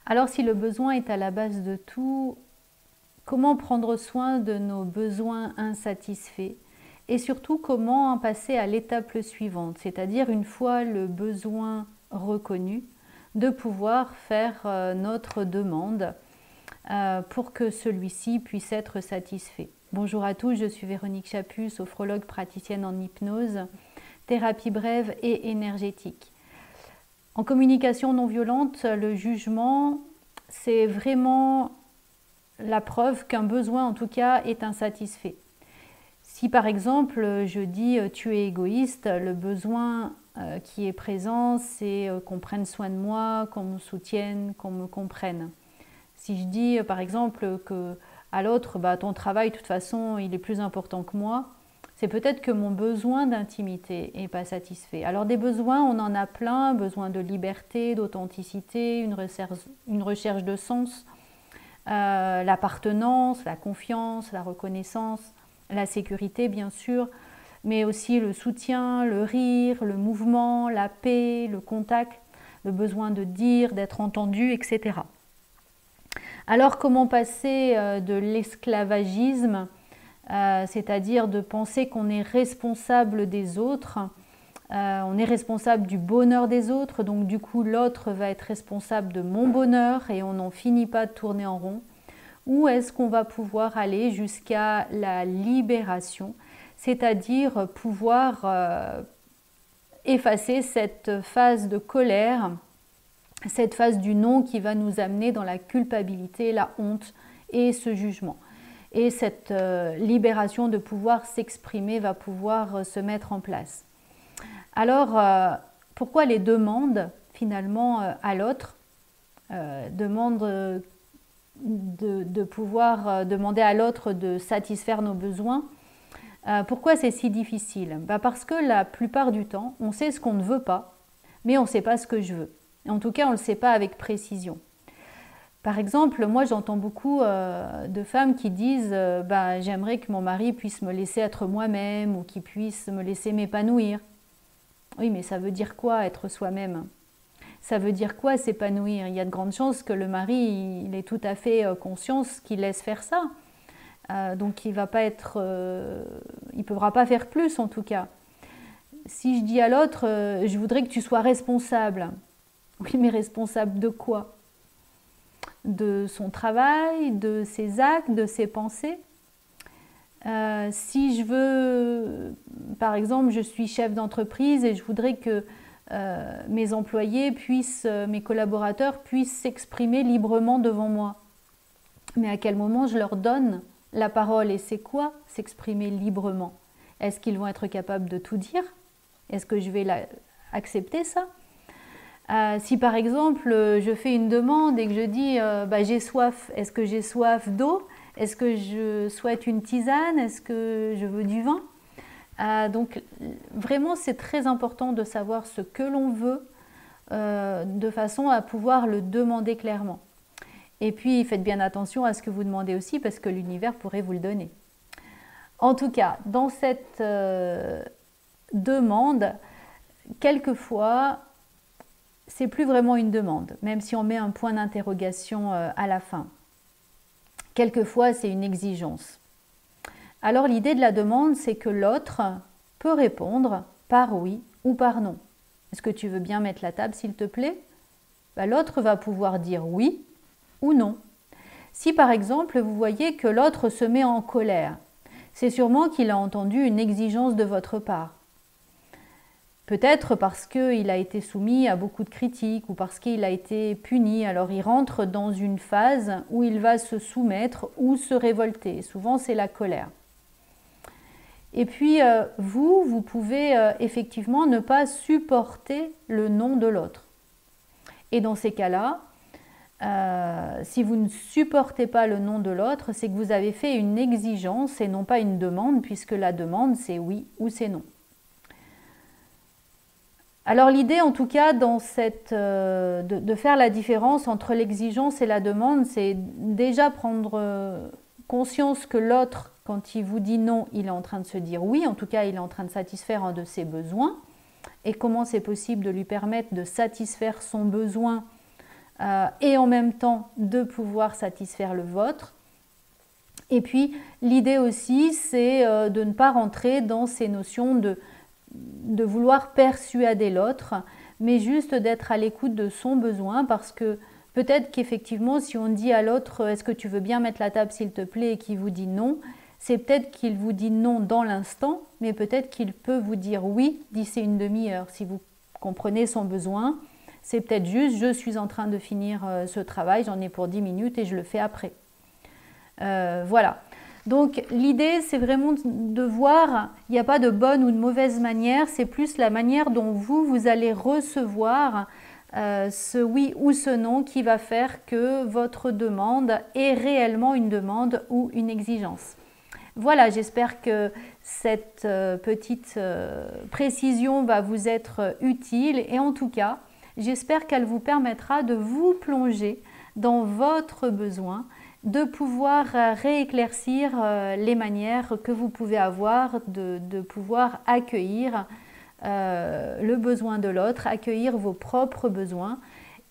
Alors si le besoin est à la base de tout, comment prendre soin de nos besoins insatisfaits? Et surtout, comment en passer à l'étape suivante, c'est-à-dire une fois le besoin reconnu, de pouvoir faire notre demande pour que celui-ci puisse être satisfait. Bonjour à tous, je suis Véronique Chaput, sophrologue praticienne en hypnose, thérapie brève et énergétique. En communication non violente, le jugement, c'est vraiment la preuve qu'un besoin, en tout cas, est insatisfait. Si par exemple, je dis « tu es égoïste », le besoin qui est présent, c'est qu'on prenne soin de moi, qu'on me soutienne, qu'on me comprenne. Si je dis par exemple à l'autre « ton travail, de toute façon, il est plus important que moi », c'est peut-être que mon besoin d'intimité n'est pas satisfait. Alors des besoins, on en a plein, besoin de liberté, d'authenticité, une recherche de sens, l'appartenance, la confiance, la reconnaissance, la sécurité bien sûr, mais aussi le soutien, le rire, le mouvement, la paix, le contact, le besoin de dire, d'être entendu, etc. Alors comment passer de l'esclavagisme, c'est-à-dire de penser qu'on est responsable des autres, on est responsable du bonheur des autres, donc du coup l'autre va être responsable de mon bonheur et on n'en finit pas de tourner en rond. Ou est-ce qu'on va pouvoir aller jusqu'à la libération, c'est-à-dire pouvoir effacer cette phase de colère, cette phase du non qui va nous amener dans la culpabilité, la honte et ce jugement. Et cette libération de pouvoir s'exprimer va pouvoir se mettre en place. Alors, pourquoi les demandes finalement à l'autre, de pouvoir demander à l'autre de satisfaire nos besoins? Pourquoi c'est si difficile? Parce que la plupart du temps, on sait ce qu'on ne veut pas, mais on ne sait pas ce que je veux. En tout cas, on ne le sait pas avec précision. Par exemple, moi j'entends beaucoup de femmes qui disent j'aimerais que mon mari puisse me laisser être moi-même ou qu'il puisse me laisser m'épanouir. Oui, mais ça veut dire quoi être soi-même? Ça veut dire quoi s'épanouir? Il y a de grandes chances que le mari il ait tout à fait conscience qu'il laisse faire ça. Donc il va pas être, il pourra pas faire plus en tout cas. Si je dis à l'autre, je voudrais que tu sois responsable. Oui, mais responsable de quoi? De son travail, de ses actes, de ses pensées. Si je veux, par exemple, je suis chef d'entreprise et je voudrais que mes employés puissent, mes collaborateurs puissent s'exprimer librement devant moi. Mais à quel moment je leur donne la parole? Et c'est quoi s'exprimer librement? Est-ce qu'ils vont être capables de tout dire? Est-ce que je vais accepter ça? Si par exemple je fais une demande et que je dis j'ai soif, est-ce que j'ai soif d'eau? Est-ce que je souhaite une tisane? Est-ce que je veux du vin? Donc vraiment c'est très important de savoir ce que l'on veut de façon à pouvoir le demander clairement. Et puis faites bien attention à ce que vous demandez aussi parce que l'univers pourrait vous le donner. En tout cas, dans cette demande, quelquefois, c'est plus vraiment une demande, même si on met un point d'interrogation à la fin. Quelquefois, c'est une exigence. Alors l'idée de la demande, c'est que l'autre peut répondre par oui ou par non. Est-ce que tu veux bien mettre la table, s'il te plaît? L'autre va pouvoir dire oui ou non. Si par exemple, vous voyez que l'autre se met en colère, c'est sûrement qu'il a entendu une exigence de votre part. Peut-être parce qu'il a été soumis à beaucoup de critiques ou parce qu'il a été puni. Alors il rentre dans une phase où il va se soumettre ou se révolter. Souvent c'est la colère. Et puis vous pouvez effectivement ne pas supporter le non de l'autre. Et dans ces cas-là, si vous ne supportez pas le non de l'autre, c'est que vous avez fait une exigence et non pas une demande, puisque la demande c'est oui ou c'est non. Alors l'idée en tout cas de faire la différence entre l'exigence et la demande, c'est déjà prendre conscience que l'autre, quand il vous dit non, il est en train de se dire oui, en tout cas il est en train de satisfaire un de ses besoins. Et comment c'est possible de lui permettre de satisfaire son besoin et en même temps de pouvoir satisfaire le vôtre. Et puis l'idée aussi, c'est de ne pas rentrer dans ces notions de vouloir persuader l'autre, mais juste d'être à l'écoute de son besoin, parce que peut-être qu'effectivement, si on dit à l'autre « Est-ce que tu veux bien mettre la table s'il te plaît ?» et qu'il vous dit non, c'est peut-être qu'il vous dit non dans l'instant, mais peut-être qu'il peut vous dire oui d'ici une demi-heure. Si vous comprenez son besoin, c'est peut-être juste « Je suis en train de finir ce travail, j'en ai pour 10 minutes et je le fais après. » Voilà. Donc l'idée, c'est vraiment de voir, il n'y a pas de bonne ou de mauvaise manière, c'est plus la manière dont vous allez recevoir ce oui ou ce non qui va faire que votre demande est réellement une demande ou une exigence. Voilà, j'espère que cette petite précision va vous être utile et en tout cas, j'espère qu'elle vous permettra de vous plonger dans votre besoin, de pouvoir rééclaircir les manières que vous pouvez avoir de pouvoir accueillir le besoin de l'autre, accueillir vos propres besoins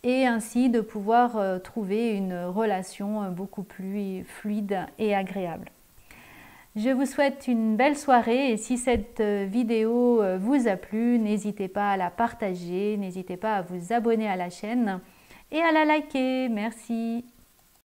et ainsi de pouvoir trouver une relation beaucoup plus fluide et agréable. Je vous souhaite une belle soirée et si cette vidéo vous a plu, n'hésitez pas à la partager, n'hésitez pas à vous abonner à la chaîne et à la liker. Merci.